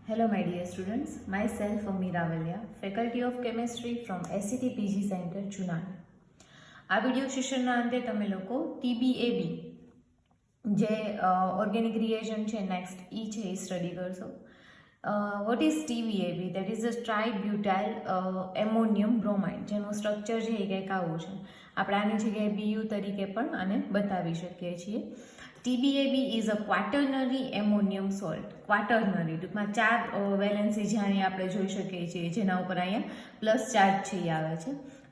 Hello my dear students, myself Ami Ravalya, Faculty of Chemistry from SCT PG Center, Chunani. આ video સેશનના અંતે તમે લોકો TBAB જે organic reagent છે next છે એ સ્ટડી કરશો. What is TBAB? That is a tributyl ammonium bromide, જેનું સ્ટ્રક્ચર છે એ કંઈક આવું છે. આપણે આની જગ્યાએ BU તરીકે પણ આને બતાવી શકીએ છીએ. TBAB is a quaternary ammonium salt. Quaternary ટૂંકમાં 4 વેલેન્સી જાણી આપણે જોઈ શકીએ છીએ, જેના ઉપર અહીંયા પ્લસ ચાર્જ છે એ આવે છે.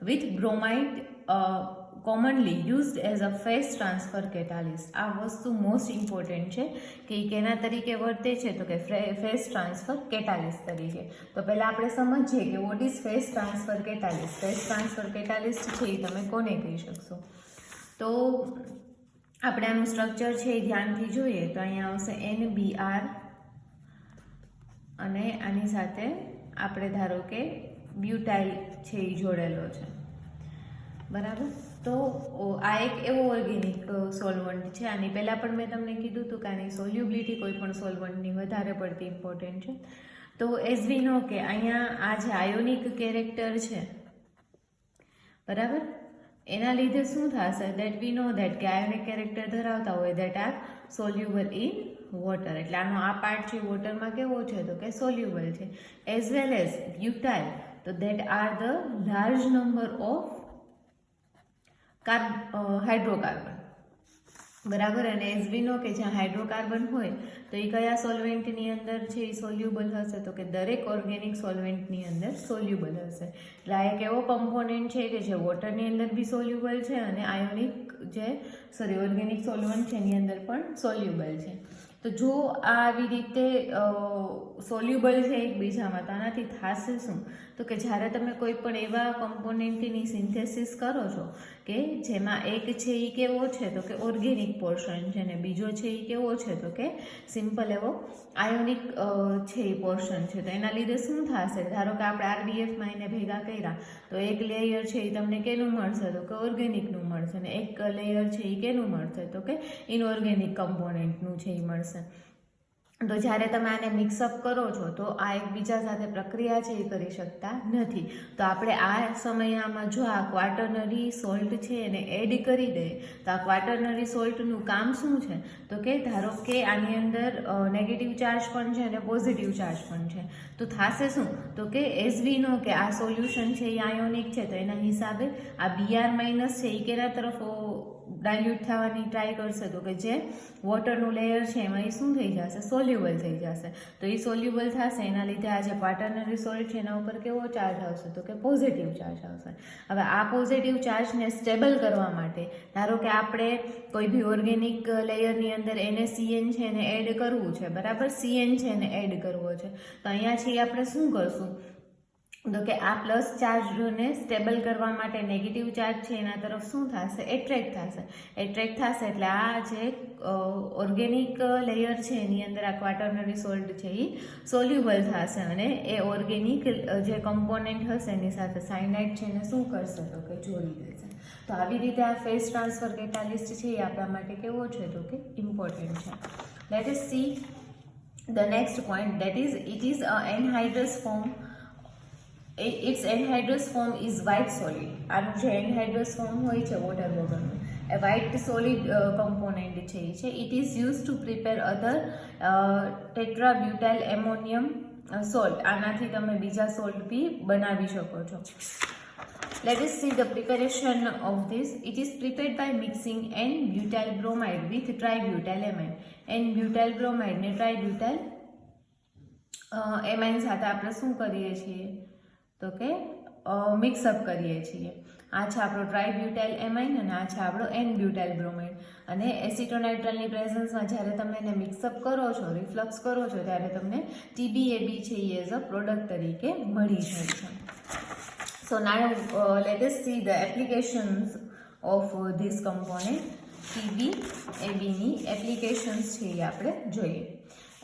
With bromide commonly used as a phase transfer catalyst. આ વસ્તુ મોસ્ટ ઇમ્પોર્ટન્ટ છે કે એ કેના તરીકે વર્તે છે, તો કે ફેઝ ટ્રાન્સફર કેટાલિસ્ટ તરીકે. તો પહેલાં આપણે સમજીએ કે what is phase transfer catalyst. Phase transfer catalyst છે એ તમે કોને કહી શકશો? તો આપણે આનું સ્ટ્રક્ચર છે એ ધ્યાનથી જોઈએ તો અહીંયા આવશે NBr અને આની સાથે આપણે ધારો કે બ્યુટાઇલ છે એ જોડેલો છે, બરાબર. તો આ એક એવો ઓર્ગેનિક સોલ્વન્ટ છે. આની પહેલાં પણ મેં તમને કીધું હતું કે આની સોલ્યુબિલિટી કોઈ પણ સોલ્વન્ટની વધારે પડતી ઇમ્પોર્ટન્ટ છે. તો એઝ વી નો કે અહીંયા આ જે આયોનિક કેરેક્ટર છે, બરાબર, એના લીધે શું થશે? દેટ વી નો દેટ કે આયોનિક કેરેક્ટર ધરાવતા હોય that R soluble in water. એટલે આનો આ પાર્ટ છે વોટરમાં કેવો છે? તો કે સોલ્યુબલ છે. એઝ વેલ એઝ બ્યુટાઇલ, તો that are the large number of hydrocarbon, બરાબર. અને એઝ વી નો કે જ્યાં હાઇડ્રોકાર્બન હોય તો એ કયા સોલ્વેન્ટની અંદર છે એ સોલ્યુબલ હશે? તો કે દરેક ઓર્ગેનિક સોલ્વેન્ટની અંદર સોલ્યુબલ હશે. એટલે આ એક એવો કમ્પોનેન્ટ છે કે જે વોટરની અંદર બી સોલ્યુબલ છે અને આયોનિક ઓર્ગેનિક સોલ્વન્ટ છે એની અંદર પણ સોલ્યુબલ છે. તો જો આ આવી રીતે સોલ્યુબલ છે એકબીજામાં, તો આનાથી થશે શું? તો કે જ્યારે તમે કોઈ પણ એવા કમ્પોનેન્ટની સિન્થેસિસ કરો છો કે જેમાં એક છે એ કેવો છે તો કે ઓર્ગેનિક પોર્શન છે અને બીજો છે એ કેવો છે તો કે સિમ્પલ એવો આયોનિક છે એ પોર્શન છે, તો એના લીધે શું થશે? ધારો કે આપણે RBFમાં એને ભેગા કર્યા તો એક લેયર છે એ તમને કેનું મળશે? તો કે ઓર્ગેનિકનું મળશે, અને એક લેયર છે એ કેનું મળશે? તો કે ઇનઓર્ગેનિક કમ્પોનેન્ટનું છે એ મળશે. તો જ્યારે તમે આને મિક્સઅપ કરો છો તો આ એકબીજા સાથે પ્રક્રિયા છે એ કરી શકતા નથી. તો આપણે આ સમયમાં જો આ ક્વાટર્નરી સોલ્ટ છે એને એડ કરી દઈએ તો આ ક્વાટર્નરી સોલ્ટનું કામ શું છે? તો કે ધારો કે આની અંદર નેગેટિવ ચાર્જ પણ છે અને પોઝિટિવ ચાર્જ પણ છે, તો થશે શું? તો કે એઝ વી નો કે આ સોલ્યુશન છે એ આયોનિક છે, તો એના હિસાબે આ Br માઇનસ છે એ કેના તરફ ડાયલ્યુટ થવાની ટ્રાય કરશે? તો કે જે વોટરનું લેયર છે એમાં એ શું થઈ જશે? સોલ્યુબલ થઈ જશે. તો એ સોલ્યુબલ થશે, એના લીધે આ જે ક્વાટર્નરી સોલ્ટ છે એના ઉપર કેવો ચાર્જ આવશે? તો કે પોઝિટિવ ચાર્જ આવશે. હવે આ પોઝિટિવ ચાર્જને સ્ટેબલ કરવા માટે ધારો કે આપણે કોઈ બી ઓર્ગેનિક લેયરની અંદર NaCN છે એને એડ કરવું છે, બરાબર, CN છે એને એડ કરવો છે, તો અહીંયા છે આપણે શું કરશું? તો કે આ પ્લસ ચાર્જને સ્ટેબલ કરવા માટે નેગેટિવ ચાર્જ છે એના તરફ શું થશે? એટ્રેક્ટ થશે. એટ્રેક્ટ થશે એટલે આ જે ઓર્ગેનિક લેયર છે એની અંદર આ ક્વાટર્નરી સોલ્ટ છે એ સોલ્યુબલ થશે અને એ ઓર્ગેનિક જે કમ્પોનેન્ટ હશે એની સાથે સાયનાઇડ છે એને શું કરશે? તો કે જોડી દેશે. તો આવી રીતે આ ફેઝ ટ્રાન્સફર કેટાલિસ્ટ છે એ આપણા માટે કેવો છે? તો કે ઇમ્પોર્ટન્ટ છે. Let us see the next point, that is it is a anhydrous form. It's anhydrous form is white solid. આનું જે એનહાઇડ્રસ ફોર્મ હોય છે વોટર વગરનું એ વ્હાઇટ સોલિડ કમ્પોનેન્ટ છે એ છે. It is use to prepare other tetrabutyl ammonium salt. આનાથી તમે બીજા સોલ્ટ બી બનાવી શકો છો. Let us see the preparation of this. It is prepared by mixing N-butyl bromide with tributyl amine. N-butyl bromide ને tributyl amine સાથે આપણે શું કરીએ છીએ? તો કે મિક્સઅપ કરીએ છીએ. આ છે આપણો ટ્રાઇબ્યુટાઇલ એમાઇન અને આ છે આપણો N-butyl bromide. અને એસિટોનાઇટ્રલની પ્રેઝન્સમાં જ્યારે તમે એને મિક્સઅપ કરો છો, રિફ્લક્સ કરો છો, ત્યારે તમને TBAB છે એ એઝ અ પ્રોડક્ટ તરીકે મળી જાય છે. So now let us see the applications of this component. TBAB ની એપ્લિકેશન્સ છે એ આપણે જોઈએ.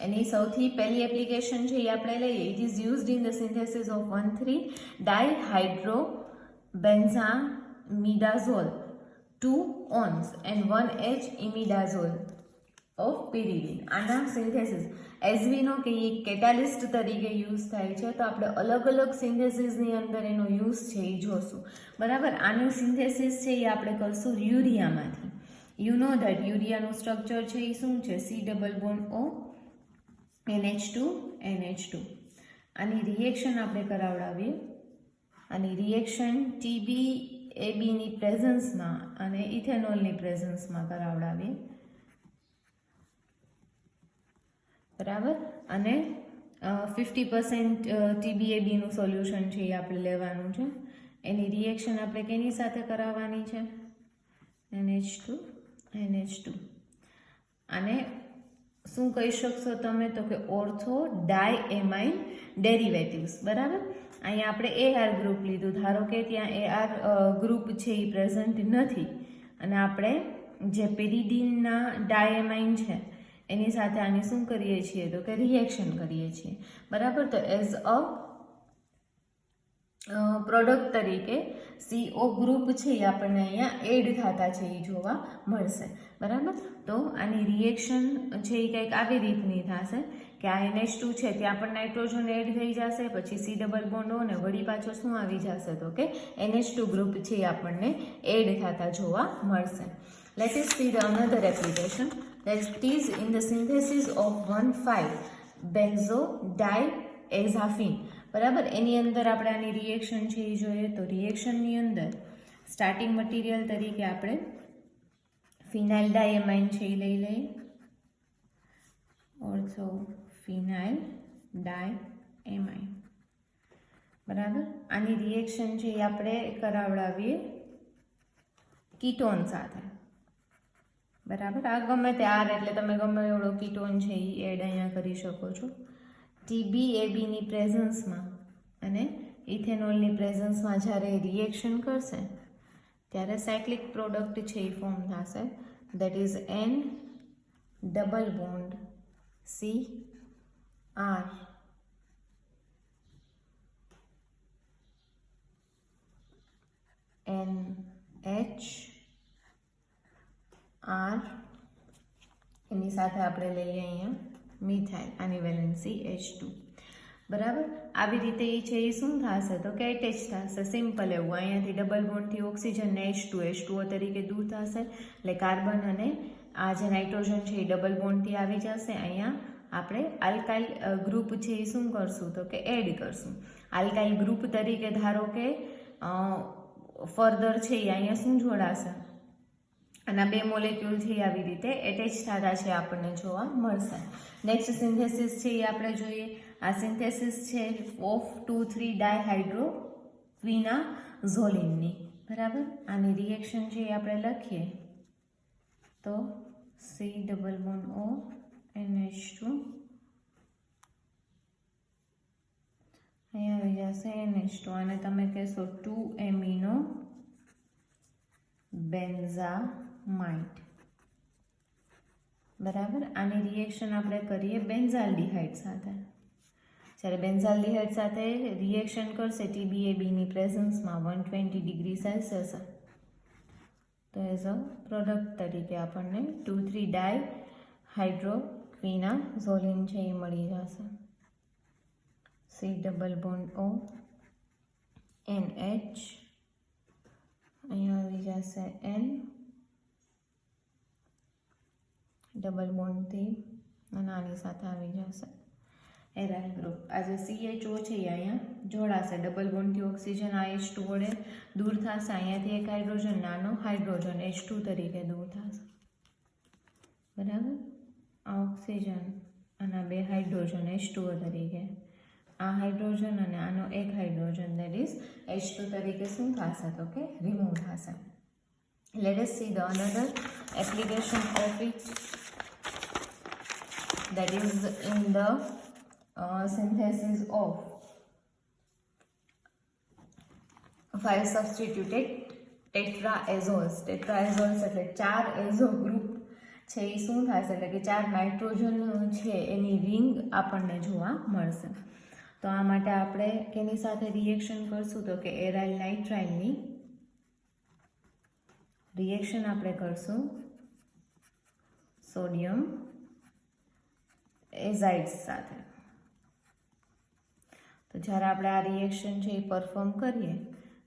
એની સૌથી પહેલી એપ્લિકેશન છે એ આપણે લઈએ. It is used in the synthesis of 1,3-dihydrobenzamidazole 2 ons and 1H imidazole. Of pyridine. આના સિન્થેસિસ એઝ વી નો કે એ કેટાલિસ્ટ તરીકે યુઝ થાય છે, તો આપણે અલગ અલગ સિન્થેસિસની અંદર એનો યુઝ છે એ જોશું. બરાબર. આનું સિન્થેસિસ છે એ આપણે કરશું યુરિયામાંથી. યુ નો ધેટ યુરિયાનું સ્ટ્રક્ચર છે એ શું છે? C double bond O NH2 NH2. આની રિએક્શન આપણે કરાવડાવીએ. આની રિએક્શન TBABની પ્રેઝન્સમાં અને ઇથેનોલની પ્રેઝન્સમાં કરાવડાવીએ. બરાબર. અને 50% TBABનું સોલ્યુશન છે એ આપણે લેવાનું છે. એની રિએક્શન આપણે કેની સાથે કરાવવાની છે? NH2 NH2. અને શું કહી શકશો તમે? તો કે ઓર્થો ડાયએમાઇન ડેરિવેટિવ્સ. બરાબર. અહીંયા આપણે AR ગ્રુપ લીધું. ધારો કે ત્યાં AR ગ્રુપ છે એ પ્રેઝન્ટ નથી અને આપણે જે પેરિડીનના ડાયએમાઇન છે એની સાથે આની શું કરીએ છીએ? તો કે રિએક્શન કરીએ છીએ. બરાબર. તો એઝ અ પ્રોડક્ટ તરીકે CO ગ્રુપ છે એ આપણને અહીંયા એડ થતા છે એ જોવા મળશે. બરાબર. તો આની રિએક્શન છે એ કંઈક આવી રીતની થશે કે આ NH2 છે ત્યાં પણ નાઇટ્રોજન એડ થઈ જશે, પછી C ડબલ બોન્ડ O ને વળી પાછો શું આવી જશે? તો કે NH2 ગ્રુપ છે એ આપણને એડ થતા જોવા મળશે. Let us see the another application, that is in the synthesis of 1,5-benzodiazepine. બરાબર. એની અંદર આપણે આની રિએક્શન છે એ જોઈએ. તો રિએક્શનની અંદર સ્ટાર્ટિંગ મટીરિયલ તરીકે આપણે ફિનાઇલ ડાયએમાઇન છે એ લઈ લઈએ. ઓર્થો ફિનાઇલ ડાયએમાઇન. બરાબર. આની રિએક્શન છે એ આપણે કરાવડાવીએ કીટોન સાથે. બરાબર. આ ગમે તે આર એટલે તમે ગમે એવડો કીટોન છે એ એડ અહીંયા કરી શકો છો. TBABની પ્રેઝન્સમાં અને ઇથેનોલની પ્રેઝન્સમાં જ્યારે રિએક્શન કરશે ત્યારે સાયક્લિક પ્રોડક્ટ છે એ ફોર્મ થશે. That is N double bond CR NH R. એની સાથે આપણે લઈએ અહીંયા મિથાઇલ. આની વેલેન્સી H2. બરાબર. આવી રીતે એ છે એ શું થશે? તો કે એટેચ થશે. સિમ્પલ એવું. અહીંયાથી ડબલ બોન્ડથી ઓક્સિજનને H2O તરીકે દૂર થશે એટલે કાર્બન અને આ જે નાઇટ્રોજન છે એ ડબલ બોન્ડથી આવી જશે. અહીંયા આપણે આલ્કાઇલ ગ્રુપ છે એ શું કરશું? તો કે એડ કરશું. આલ્કાઇલ ગ્રુપ તરીકે ધારો કે ફર્ધર છે એ અહીંયા શું જોડાશે? આના બે મોલેક્યુલ છે આવી રીતે એટેચ થતા છે આપણને જોવા મળશે. નેક્સ્ટ સિન્થેસિસ છે એ આપણે જોઈએ. આ સિન્થેસિસ છે ઓફ 2,3 ડાયહાઇડ્રોક્વિનાઝોલિનની. બરાબર. આની રિએક્શન છે એ આપણે લખીએ તો C double bond O NH2 અહીંયા આવી જશે NH2 અને તમે કહેશો 2-amino બેન્ઝામાઇટ. બરાબર. આની રિએક્શન આપણે કરીએ બેન્ઝાલ્ડિહાઇડ સાથે. જ્યારે બેન્ઝાલ્ડિહાઇડ સાથે રિએક્શન કરશે TBABની પ્રેઝન્સમાં 120 ડિગ્રી સેલ્સિયસ, તો એઝ અ પ્રોડક્ટ તરીકે આપણને 2,3 ડાયહાઇડ્રોક્વિનાઝોલિન છે એ મળી જશે. C double bond O NH અહીંયા આવી જશે N ડબલ બોન્ડથી અને આની સાથે આવી જશે એરાઇલ ગ્રુપ. આ જે CHO છે એ અહીંયા જોડાશે. ડબલ બોન્ડથી ઓક્સિજન આ H2 વડે દૂર થશે. અહીંયાથી એક હાઇડ્રોજન, નાનો હાઇડ્રોજન H2 તરીકે દૂર થશે. બરાબર. આ ઓક્સિજન અને બે હાઇડ્રોજન H2O તરીકે, આ હાઇડ્રોજન અને આનો એક હાઇડ્રોજન દેટ ઇઝ H2 તરીકે શું થશે? તો કે રિમૂવ થશે. Let us see the another application of it, that is in the synthesis of 5 substituted tetraazoles. tetraazoles એટલે 4 એઝો ગ્રુપ છે એ શું થશે? એટલે કે 4 નાઇટ્રોજન છે એની રિંગ આપણને જોવા મળશે. તો આ માટે આપણે કેની સાથે રિએક્શન કરશું? તો કે એરાઇલ નાઇટ્રાઇલની રિએક્શન આપણે કરશું સોડિયમ એઝાઇડ્સ સાથે. તો જ્યારે આપણે આ રિએક્શન છે એ પરફોર્મ કરીએ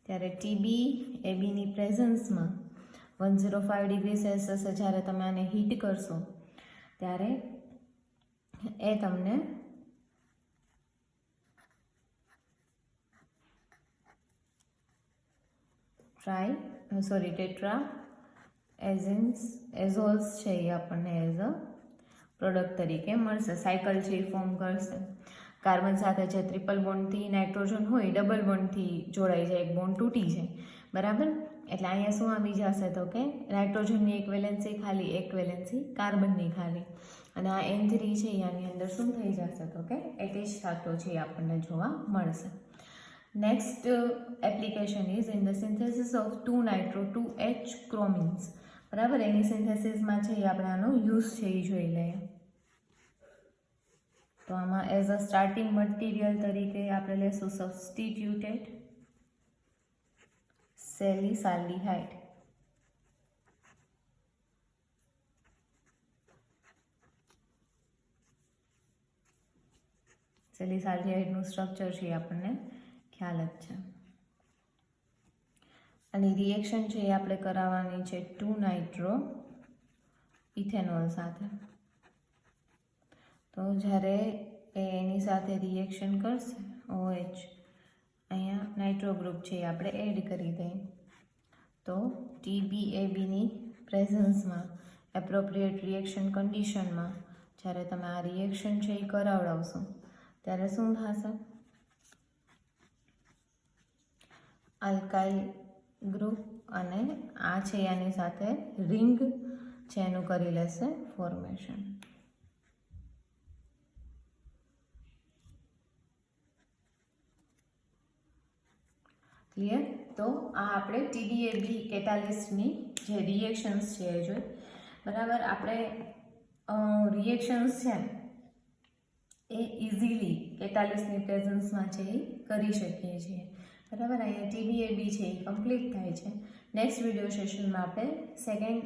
ત્યારે TbAbની પ્રેઝન્સમાં 105 ડિગ્રી સેલ્સિયસે જ્યારે તમે આને હીટ કરશો ત્યારે એ તમને ટેટ્રા એઝોલ્સ છે એ આપણને એઝ અ પ્રોડક્ટ તરીકે મળશે. સાયકલ છે એ ફોર્મ કરશે. કાર્બન સાથે જે ટ્રિપલ બોન્ડથી નાઇટ્રોજન હોય ડબલ બોન્ડથી જોડાઈ જાય, એક બોન્ડ તૂટી જાય, બરાબર. એટલે અહીંયા શું આવી જશે તો કે નાઇટ્રોજનની એક વેલેન્સી ખાલી, એક વેલેન્સી કાર્બનની ખાલી, અને આ N3 છે આની અંદર શું થઈ જશે તો કે એટેચ થતો છે એ આપણને જોવા મળશે. Next application is in the synthesis of 2-nitro-2H ક્રોમિન્સ, બરાબર. એની સિન્થેસિસમાં છે એ આપણે આનો યુઝ છે એ જોઈ લઈએ. તો આમાં એઝ અ સ્ટાર્ટિંગ મટીરિયલ તરીકે આપણે લેશું સબસ્ટિટ્યુટેડ સેલિસાલ્ડિહાઇડ. સેલિસાલ્ડિહાઇડનું સ્ટ્રક્ચર છે એ આપણને ખ્યાલ જ છે. અને રિએક્શન છે એ આપણે કરાવવાની છે 2-nitro-ઇથેનોલ સાથે. તો જ્યારે એની સાથે રિએક્શન કરશે OH, અહીંયા નાઇટ્રો ગ્રુપ છે એ આપણે એડ કરી દઈએ. તો TbAbની પ્રેઝન્સમાં એપ્રોપ્રિએટ રિએક્શન કન્ડિશનમાં જ્યારે તમે આ રિએક્શન છે એ કરાવડાવશો ત્યારે શું થશે? આલ્કાઇલ ગ્રુપ અને આ છે આની સાથે રિંગ છે એનું કરી લેશે ફોર્મેશન. ક્લિયર? તો આ આપણે TbAb કેટાલિસ્ટની જે રિએક્શન્સ છે એ જોઈ, બરાબર. આપણે રિએક્શન્સ છે એ ઇઝીલી કેટાલિસ્ટની પ્રેઝન્સમાં છે એ કરી શકીએ છીએ, બરાબર. અહીંયા TbAb છે એ કમ્પ્લીટ થાય છે. નેક્સ્ટ વિડીયો સેશનમાં આપણે સેકન્ડ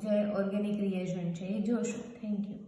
જે ઓર્ગેનિક રિએજન્ટ છે એ જોશું. Thank you.